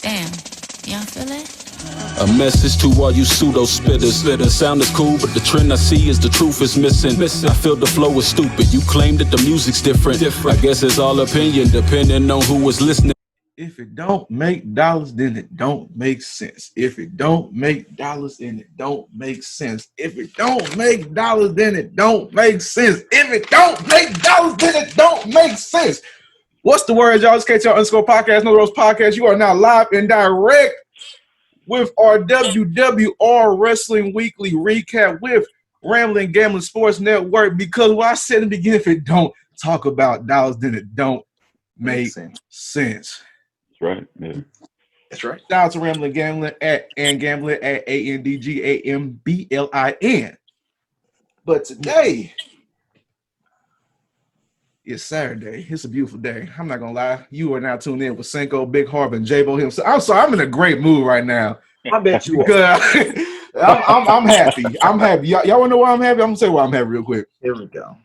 Damn, y'all feel it? A message to all you pseudo spitters. The sound is cool, but the trend I see is the truth is missing. I feel the flow is stupid. You claim that the music's different. I guess it's all opinion, depending on who was listening. If it don't make dollars, then it don't make sense. If it don't make dollars, then it don't make sense. If it don't make dollars, then it don't make sense. If it don't make dollars, then it don't make sense. What's the word, y'all? It's KTR_podcast, No Rose Podcast. You are now live and direct with our WWR Wrestling Weekly recap with Ramblin, Gamblin Sports Network. Because what I said in the beginning, if it don't talk about dollars, then it don't make sense. That's right. Yeah. That's right. Shout out to Ramblin Gamblin at Gamblin at ANDGAMBLIN. But today is Saturday. It's a beautiful day. I'm not gonna lie. You are now tuned in with Cinco, Big Harv, and J-Bo himself. I'm sorry. I'm in a great mood right now. I bet you because I'm happy. I'm happy. Y'all want to know why I'm happy? I'm gonna say why I'm happy real quick. Here we go.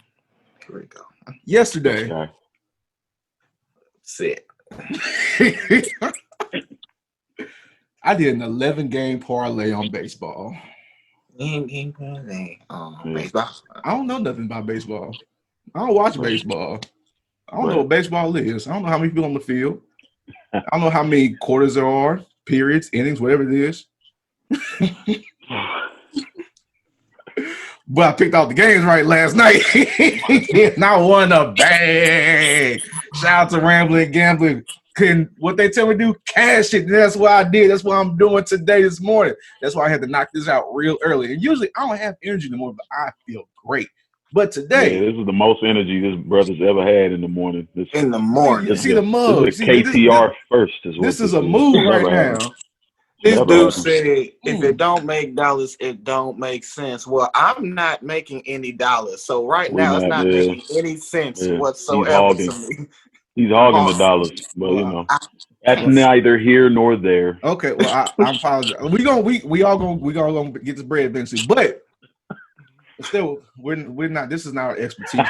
Yesterday, Sit. I did an 11-game parlay on baseball. Baseball. I don't know nothing about baseball. I don't watch baseball. I don't know what baseball is. I don't know how many people on the field. I don't know how many quarters there are, periods, innings, whatever it is. But I picked out the games right last night. And I won a bag. Shout out to Ramblin' Gambling. What they tell me to do, cash it. That's what I did. That's what I'm doing today, this morning. That's why I had to knock this out real early. And usually I don't have energy anymore, but I feel great. But today, this is the most energy this brother's ever had in the morning. You see the mug. This is KTR first. This is a move right now. This dude said, if it don't make dollars, it don't make sense. Well, I'm not making any dollars. So right now, it's not making any sense whatsoever to me. He's hogging the dollars. But, you know, that's neither here nor there. Okay, well, I apologize. We all gonna get this bread eventually. But still, we're not. This is not our expertise.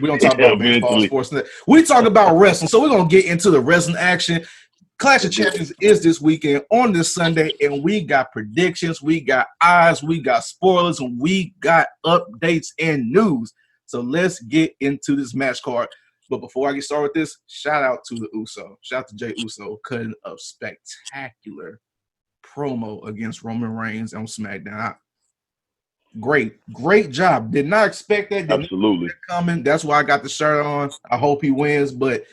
We don't talk about baseball, sports. We talk about wrestling. So we're gonna get into the wrestling action. Clash of Champions is this weekend on this Sunday, and we got predictions, we got odds, we got spoilers, and we got updates and news. So let's get into this match card. But before I get started with this, shout out to the Uso. Shout out to Jey Uso cutting a spectacular promo against Roman Reigns on SmackDown. Great job. Did not expect that. Absolutely coming. That's why I got the shirt on. I hope he wins, but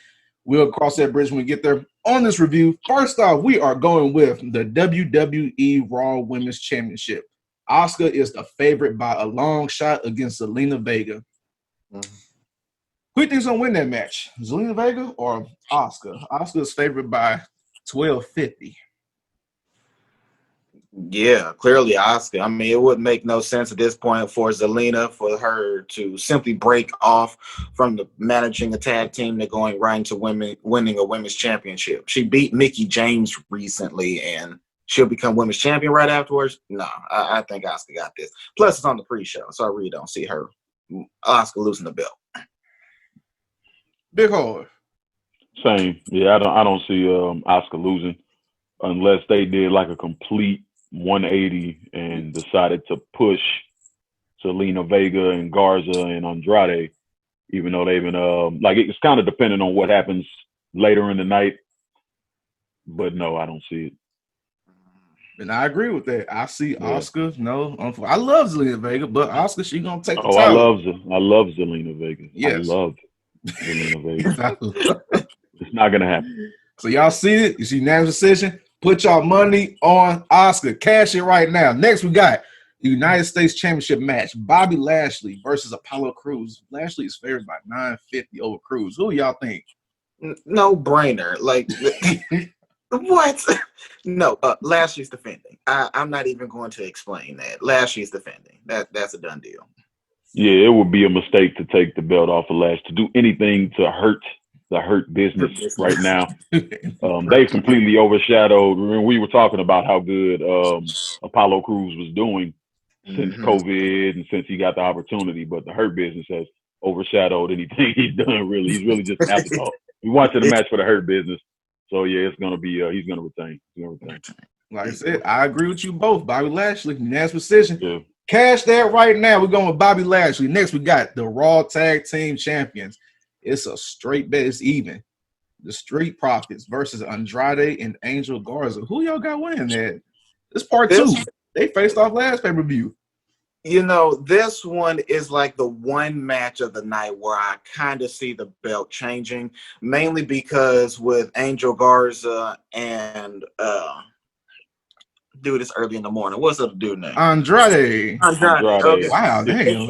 we'll cross that bridge when we get there. On this review, first off, we are going with the WWE Raw Women's Championship. Asuka is the favorite by a long shot against Zelina Vega. Who do you think's gonna win that match? Zelina Vega or Asuka? Asuka is favored by 1250. Yeah, clearly Asuka. I mean, it wouldn't make no sense at this point for Zelina, for her to simply break off from the managing a tag team to going right into winning a women's championship. She beat Nikki James recently, and she'll become women's champion right afterwards. No, I think Asuka got this. Plus, it's on the pre-show, so I really don't see Asuka losing the belt. Big Hard. Same. Yeah, I don't see Asuka losing unless they did like a complete 180 and decided to push Zelina Vega and Garza and Andrade, even though they've been like it's kind of dependent on what happens later in the night. But no, I don't see it. And I agree with that. I see Asuka. No, I love Zelina Vega, but Asuka, she gonna take the time. I love Zelina Vega. Yes. I love Zelina Vega. It's not gonna happen. So y'all see it? You see unanimous decision? Put y'all money on Asuka. Cash it right now. Next, we got the United States Championship match. Bobby Lashley versus Apollo Crews. Lashley is favored by 950 over Crews. Who y'all think? No brainer. Like, what? No, Lashley's defending. I'm not even going to explain that. Lashley's defending. That's a done deal. Yeah, it would be a mistake to take the belt off of Lash, to do anything to hurt the Hurt Business right now. They completely overshadowed. We were talking about how good Apollo Crews was doing since COVID and since he got the opportunity, but the Hurt Business has overshadowed anything he's done. Really, he's really just an afterthought. We watching the match for the Hurt Business. So yeah, it's gonna be he's gonna retain. Like I said, I agree with you both. Bobby Lashley, unanimous decision. Yeah. Cash that right now. We're going with Bobby Lashley. Next, we got the Raw Tag Team Champions. It's a straight bet. It's even. The Street Profits versus Andrade and Angel Garza. Who y'all got winning that? This part two. They faced off last pay-per-view. You know, this one is like the one match of the night where I kind of see the belt changing, mainly because with Angel Garza and dude, it's early in the morning. What's up, dude name? Andrade. Okay. Wow, damn.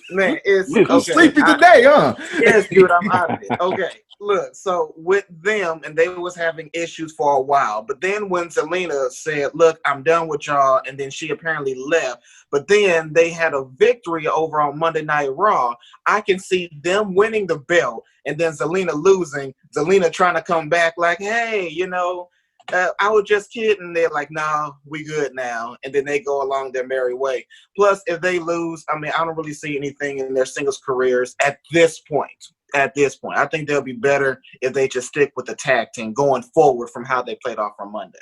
Man, it's okay. Sleepy today, huh? Yes, dude, I'm out of it. Okay. Look, so with them, and they was having issues for a while, but then when Zelina said, look, I'm done with y'all, and then she apparently left, but then they had a victory over on Monday Night Raw, I can see them winning the belt, and then Zelina losing, Zelina trying to come back like, hey, you know, I was just kidding. They're like, nah, we good now. And then they go along their merry way. Plus, if they lose, I mean, I don't really see anything in their singles careers at this point. I think they'll be better if they just stick with the tag team going forward from how they played off on Monday.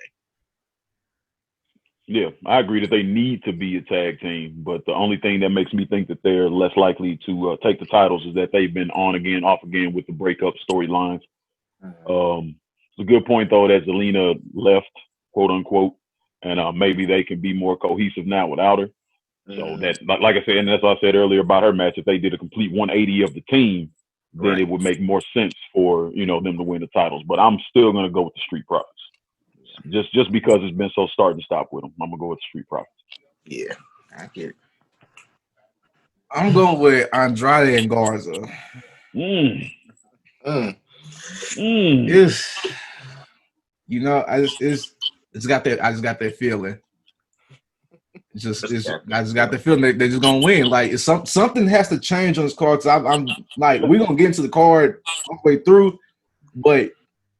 Yeah, I agree that they need to be a tag team, but the only thing that makes me think that they're less likely to take the titles is that they've been on again, off again with the breakup storylines. It's a good point, though, that Zelina left, quote unquote, and maybe they can be more cohesive now without her. So that, like I said, and that's what I said earlier about her match, if they did a complete 180 of the team, then it would make more sense for, you know, them to win the titles. But I'm still going to go with the Street Profits. Just because it's been so start and stop with them. I'm going to go with the Street Profits. Yeah, I get it. I'm going with Andrade and Garza. You know, I just got that feeling. I just got the feeling they're just gonna win. Like it's something has to change on this card. So I'm like, we're gonna get into the card halfway through, but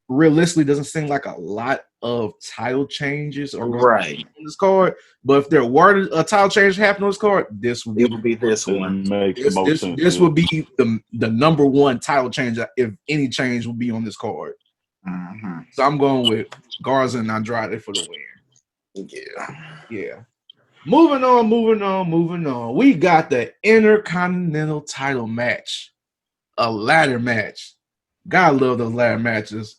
realistically, doesn't seem like a lot of title changes or on this card. But if there were a title change happen on this card, this would be this one. This would be the number one title change if any change would be on this card. So I'm going with Garza and Andrade for the win. Yeah. Moving on. We got the Intercontinental title match. A ladder match. Gotta love those ladder matches.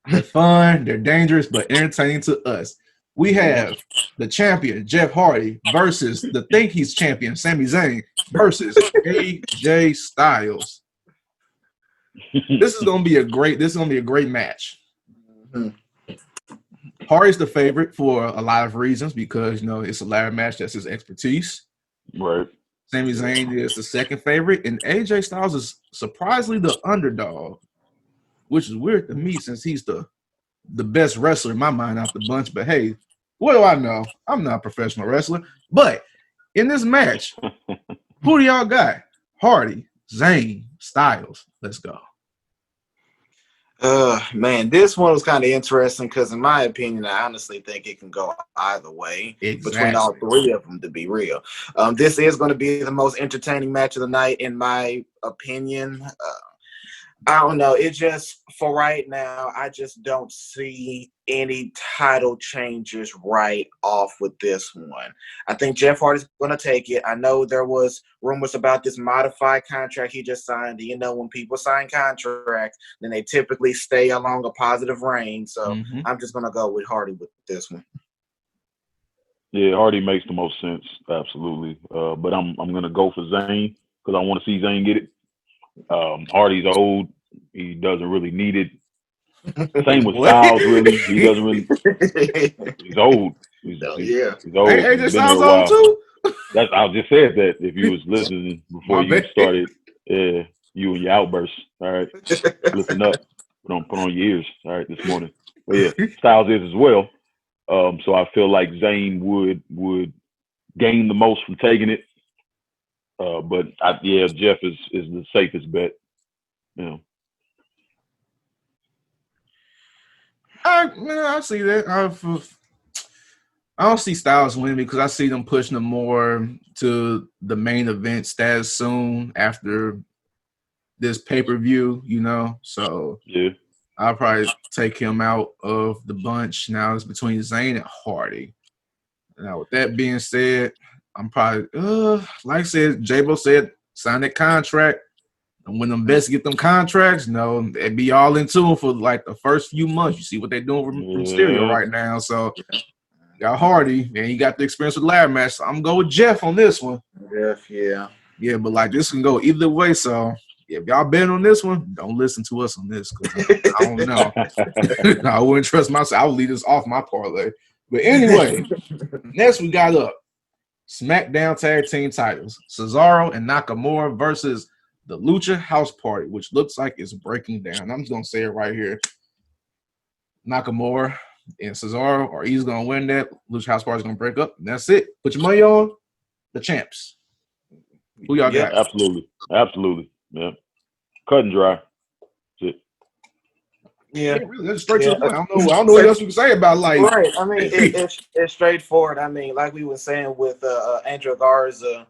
They're fun, they're dangerous, but entertaining to us. We have the champion, Jeff Hardy, versus the think he's champion, Sami Zayn, versus AJ Styles. This is gonna be a great match. Hardy's the favorite for a lot of reasons because, you know, it's a ladder match. That's his expertise. Right. Sami Zayn is the second favorite, and AJ Styles is surprisingly the underdog, which is weird to me since he's the best wrestler in my mind out the bunch. But hey, what do I know? I'm not a professional wrestler. But in this match, who do y'all got? Hardy, Zayn, Styles. Let's go. Man, this one was kind of interesting because, in my opinion, I honestly think it can go either way between all three of them, to be real. This is going to be the most entertaining match of the night, in my opinion. I don't know. It just, for right now, I just don't see any title changes right off with this one. I think Jeff Hardy's going to take it. I know there was rumors about this modified contract he just signed. You know, when people sign contracts, then they typically stay along a positive reign. So I'm just going to go with Hardy with this one. Yeah, Hardy makes the most sense. Absolutely. But I'm going to go for Zayn because I want to see Zayn get it. Hardy's old. He doesn't really need it. Same with Styles, really. He doesn't really. He's old. He's old. Hey, he's Styles old too? I just said that if you was listening before you started, you and your outbursts. All right, listen up. Put on your ears. All right, this morning. But yeah, Styles is as well. So I feel like Zayn would gain the most from taking it. But Jeff is the safest bet. You know. I see that. I don't see Styles winning because I see them pushing them more to the main event status soon after this pay-per-view, you know. So yeah, I'll probably take him out of the bunch. Now it's between Zayn and Hardy. Now, with that being said, I'm probably, like I said, J-Bo said, sign that contract. And when them best get them contracts, they be all into them for like the first few months. You see what they're doing from Stereo right now. So, you got Hardy, and you got the experience with ladder match. So I'm going with Jeff on this one. Jeff, yeah. Yeah, but like this can go either way. So, if y'all bet on this one, don't listen to us on this because I don't know. I wouldn't trust myself. I would leave this off my parlay. But anyway, next we got up SmackDown Tag Team titles. Cesaro and Nakamura versus the Lucha House Party, which looks like it's breaking down. I'm just going to say it right here. Nakamura and Cesaro are easily going to win that. Lucha House Party is going to break up. And that's it. Put your money on the champs. Who y'all got? Absolutely. Yeah. Cut and dry. That's it. Yeah, really, that's straight to the point. I don't know what else we can say about like. Right. I mean, it's straightforward. I mean, like we were saying with Andrade Garza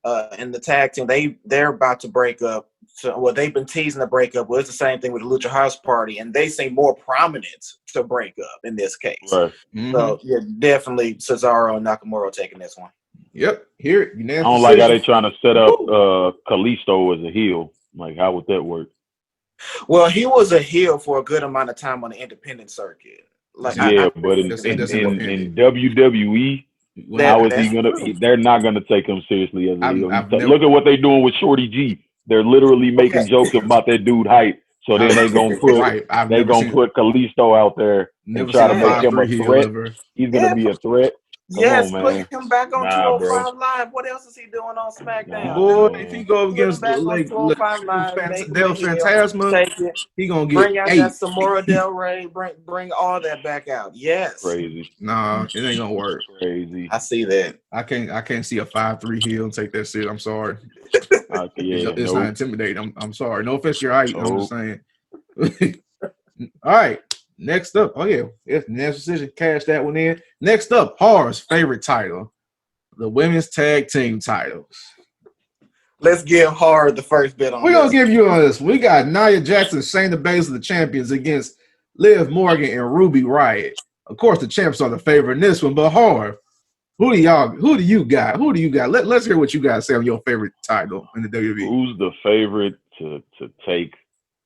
and the tag team, they're about to break up. So, they've been teasing the breakup. Well, it's the same thing with the Lucha House Party, and they seem more prominent to break up in this case. Right. Mm-hmm. So, yeah, definitely Cesaro and Nakamura taking this one. Yep. Here, I don't like how they trying to set up Kalisto as a heel. Like, how would that work? Well, he was a heel for a good amount of time on the independent circuit. Like, but in WWE, how is he gonna? They're not gonna take him seriously as a heel. Look at what they're doing with Shorty G. They're literally making jokes about that dude height. So then they gonna put put Kalisto out there and try to make him a threat. He's gonna be a threat. Yes, put him back on 205 Live. What else is he doing on SmackDown? Boy, if he go against Del Fantasma, he gonna get bring out that Samora Del Rey. Bring all that back out. Yes. Crazy. Nah, it ain't gonna work. Crazy. I see that. I can't see a 5'3" heel and take that shit. I'm sorry. It's not intimidating. I'm sorry. No offense to your height. I'm just saying. All right. Next up, if next decision, cash that one in. Next up, Har's favorite title, the women's tag team titles. Let's give Har the first bit on. We're gonna give you on this. We got Nia Jax and Shayna Baszler, the champions, against Liv Morgan and Ruby Riot. Of course, the champs are the favorite in this one, but Har, who do you got? Let's hear what you guys say on your favorite title in the WWE. Who's the favorite to take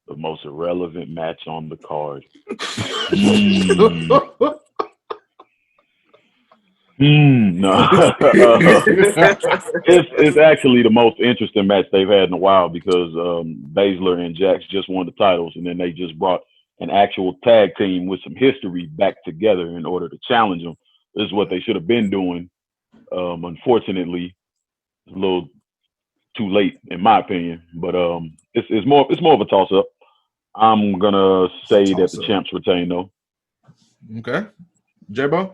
the most irrelevant match on the card? No. It's actually the most interesting match they've had in a while because Baszler and Jax just won the titles, and then they just brought an actual tag team with some history back together in order to challenge them. This is what they should have been doing. Unfortunately, it's a little too late, in my opinion. But it's more of a toss-up. I'm gonna say that the champs retain, though. Okay, J-Bo?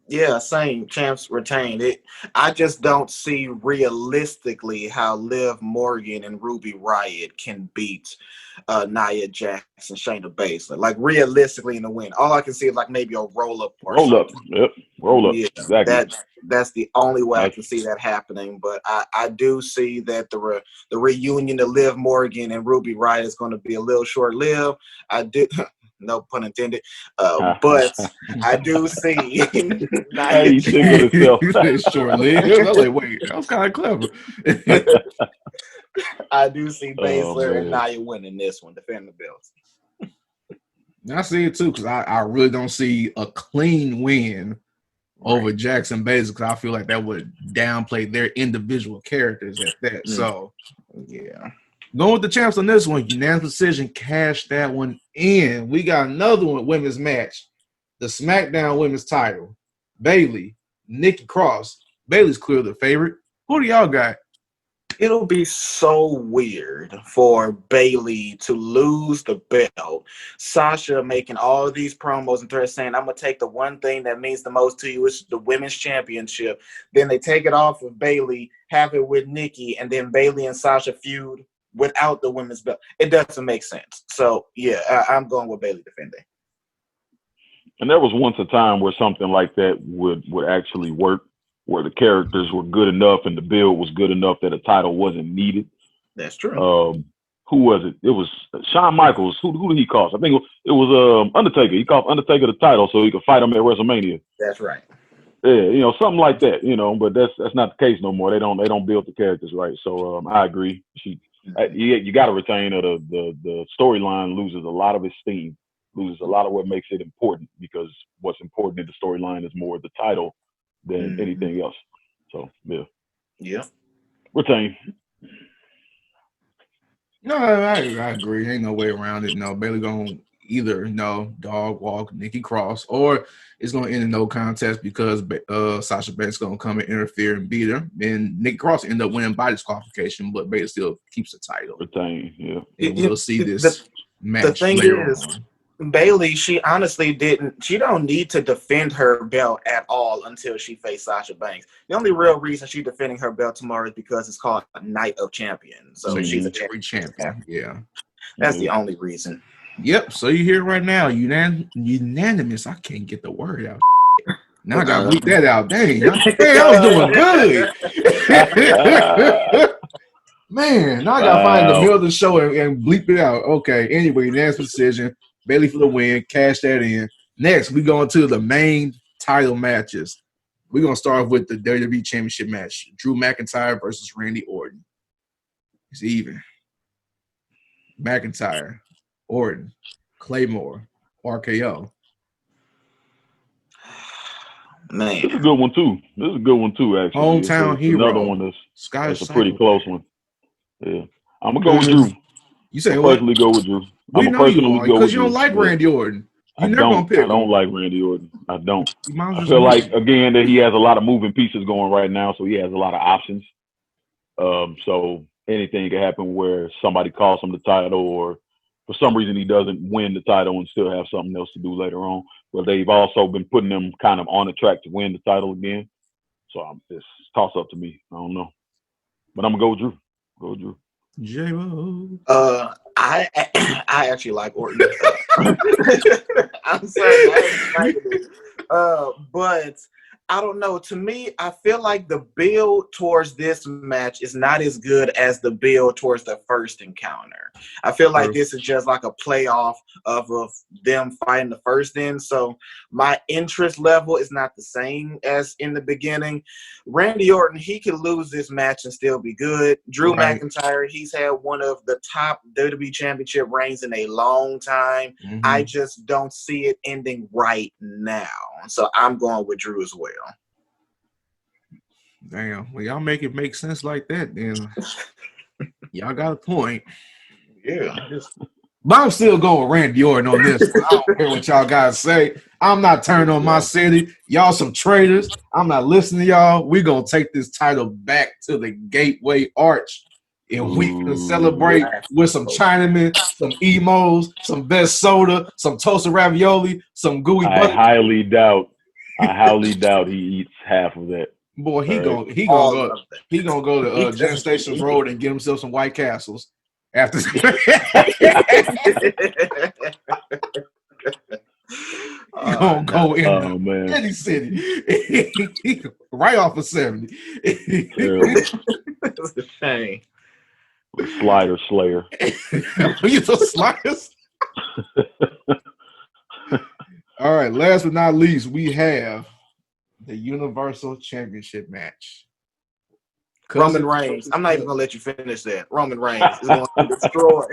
Yeah, same. Champs retained it. I just don't see realistically how Liv Morgan and Ruby Riot can beat Nia Jax and Shayna Baszler. Like realistically in the win. All I can see is like maybe a roll up. Yep. Roll up. Yeah, exactly. That's the only way I can see that happening. But I do see that the reunion of Liv Morgan and Ruby Riot is going to be a little short lived. I do. No pun intended. But I do see. Hey, you think of yourself. Short-lived. I was like, wait, that was kind of clever. I do see Baszler and Nia winning this one, defending the belts. I see it too, because I really don't see a clean win over Jackson Baszler, because I feel like that would downplay their individual characters at that. So, yeah. Going with the champs on this one, unanimous decision, cash that one in. We got another one, women's match, the SmackDown women's title. Bayley, Nikki Cross. Bayley's clearly the favorite. Who do y'all got? It'll be so weird for Bayley to lose the belt. Sasha making all of these promos and threats saying, I'm going to take the one thing that means the most to you, which is the women's championship. Then they take it off of Bayley, have it with Nikki, and then Bayley and Sasha feud without the women's belt. It doesn't make sense. So, yeah, I'm going with Bayley defending. And there was once a time where something like that would actually work, where the characters were good enough and the build was good enough that a title wasn't needed. That's true. who was it? It was Shawn Michaels. Who did he cost? I think it was Undertaker. He cost Undertaker the title so he could fight him at WrestleMania. That's right. Yeah, something like that, but that's not the case no more. They don't build the characters right. So I agree. You got to retain her. The storyline loses a lot of its steam, loses a lot of what makes it important, because what's important in the storyline is more the title than anything else. So yeah, retain. No, I agree. Ain't no way around it. No, Bayley gonna either dog walk Nikki Cross, or it's gonna end in no contest because Sasha Banks gonna come and interfere and beat her, and Nikki Cross end up winning by disqualification, but Bayley still keeps the title. Retain, yeah. And we'll see this match. The thing is, Bayley, she honestly she don't need to defend her belt at all until she faced Sasha Banks. The only real reason she's defending her belt tomorrow is because it's called Night of Champions. So she's a champion. Yeah. That's the only reason. Yep. So you hear it right now, unanimous. I can't get the word out. Now I gotta bleep that out. Dang, I was doing good. Man, now I gotta find the middle of the show and bleep it out. Okay. Anyway, unanimous decision. Bayley for the win. Cash that in. Next, we go into the main title matches. We're gonna start with the WWE Championship match: Drew McIntyre versus Randy Orton. It's even. McIntyre, Orton, Claymore, RKO. Man, this is a good one too. Actually. Hometown hero. Another one that's a pretty close one. Yeah, I'm gonna go with Drew. You say I'll what? personally go with Drew. We know you are, because you don't like Randy Orton. I don't like Randy Orton. I don't. I feel like, again, that he has a lot of moving pieces going right now, so he has a lot of options. So anything can happen where somebody costs him the title, or for some reason he doesn't win the title and still have something else to do later on. But they've also been putting him kind of on the track to win the title again. So it's toss up to me. I don't know. But I'm going to go with Drew. J-Bo. I actually like Orton. I'm sorry, but I don't know. To me, I feel like the build towards this match is not as good as the build towards the first encounter. I feel like this is just like a playoff of them fighting the first in. So my interest level is not the same as in the beginning. Randy Orton, he could lose this match and still be good. Drew McIntyre, he's had one of the top WWE Championship reigns in a long time. I just don't see it ending right now. So I'm going with Drew as well. Damn. Well, y'all make it make sense like that, then. Y'all got a point. Yeah. But I'm still going with Randy Orton on this. I don't care what y'all guys say. I'm not turning on my city. Y'all some traitors. I'm not listening to y'all. We're going to take this title back to the Gateway Arch. And we can celebrate with some Chinamen, some emos, some best soda, some toasted ravioli, some gooey butter. I highly doubt he eats half of that. Boy, he gonna go to Jen Stations Road and get himself some White Castles after. He gonna go in any city, right off of 70. That's a shame. Slider Slayer. You the sliders. All right. Last but not least, we have the Universal Championship match. Roman Reigns. I'm not even gonna let you finish that. Roman Reigns is going to destroy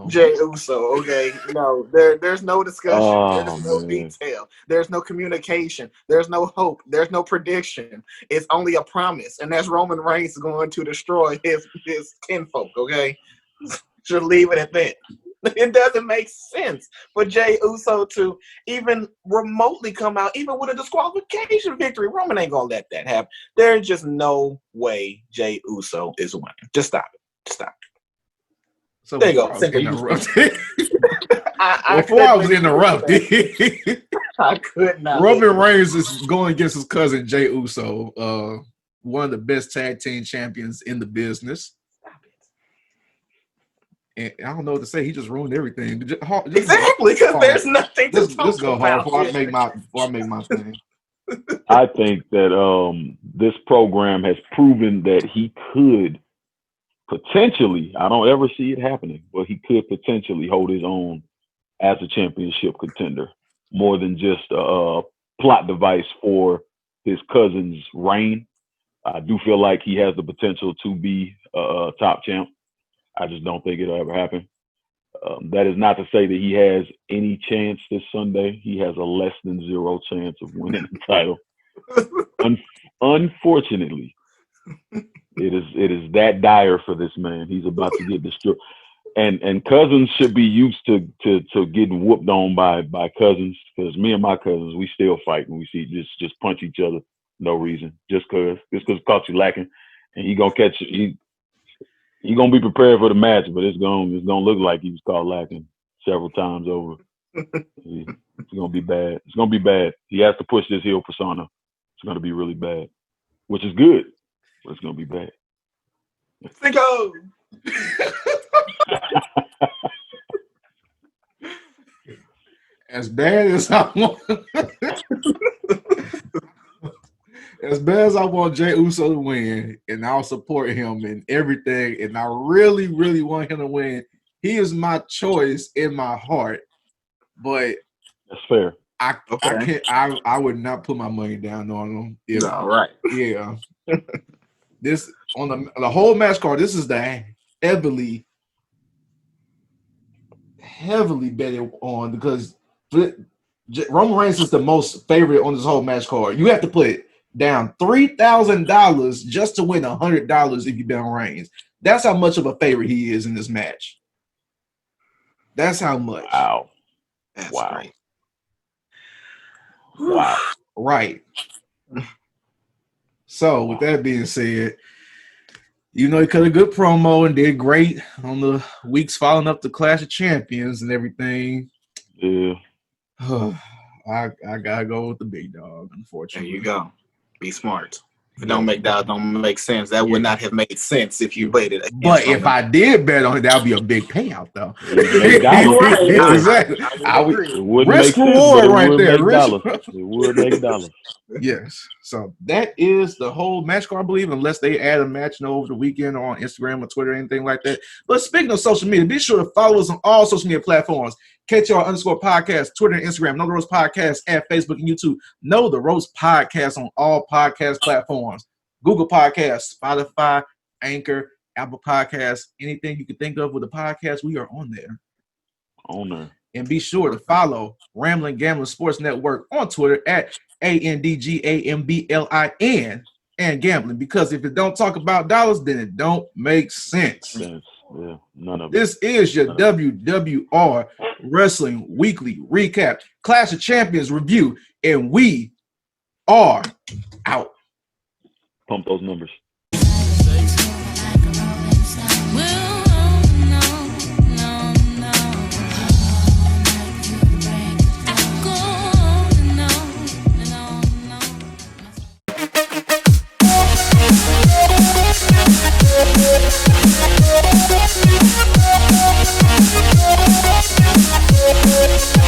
Jey Uso. Okay, no, there's no discussion. There's no detail. There's no communication. There's no hope. There's no prediction. It's only a promise, and that's Roman Reigns going to destroy his kinfolk. Okay, should leave it at that. It doesn't make sense for Jey Uso to even remotely come out, even with a disqualification victory. Roman ain't gonna let that happen. There's just no way Jey Uso is winning. Just stop it. Just stop it. So there you go. Before I was interrupted, I could not. Roman Reigns is going against his cousin Jey Uso, one of the best tag team champions in the business. And I don't know what to say. He just ruined everything. Exactly, because there's nothing to talk go about. Before I make my thing. I think that this program has proven that he could potentially, I don't ever see it happening, but he could potentially hold his own as a championship contender, more than just a plot device for his cousin's reign. I do feel like he has the potential to be a top champ. I just don't think it'll ever happen. That is not to say that he has any chance this Sunday. He has a less than 0 chance of winning the title. Unfortunately, it is that dire for this man. He's about to get destroyed. And cousins should be used to getting whooped on by cousins, because me and my cousins, we still fight when we see just punch each other, no reason, just cause caught you lacking, and he gonna catch you. He gonna be prepared for the match, but it's gonna look like he was caught lacking several times over. It's gonna be bad. It's gonna be bad. He has to push this heel persona. It's gonna be really bad, which is good, but it's gonna be bad. Cinco. As bad as I want, as bad as I want Jey Uso to win, and I'll support him and everything, and I really, really want him to win. He is my choice in my heart, but that's fair. I can't. I would not put my money down on him. All right. Yeah. This on the whole match card. This is the heavily betted on, because Roman Reigns is the most favorite on this whole match card. You have to put down $3,000 just to win $100 if you bet on Reigns. That's how much of a favorite he is in this match. That's how much. Wow. That's Wow. great. Wow. Right. So with that being said, he cut a good promo and did great on the weeks following up to Clash of Champions and everything. Yeah. I gotta go with the big dog, unfortunately. There you go. Be smart. If it don't make sense. That would not have made sense if you waited. But if I did bet on it, that would be a big payout, though. Exactly. I would risk reward right there. It would make dollars. Yes. So that is the whole match card, I believe, unless they add a match over the weekend or on Instagram or Twitter or anything like that. But speaking of social media, be sure to follow us on all social media platforms. KTR_podcast, Twitter and Instagram. Know the Ropes Podcast at Facebook and YouTube. Know the Ropes Podcast on all podcast platforms. Google Podcasts, Spotify, Anchor, Apple Podcasts, anything you can think of with a podcast, we are on there. And be sure to follow Ramblin Gamblin Sports Network on Twitter at ANDGAMBLIN and Gamblin, because if it don't talk about dollars, then it don't make sense. Yeah, none of it. This is your WWR Wrestling Weekly Recap, Clash of Champions review, and we are out. Pump those numbers. Yeah.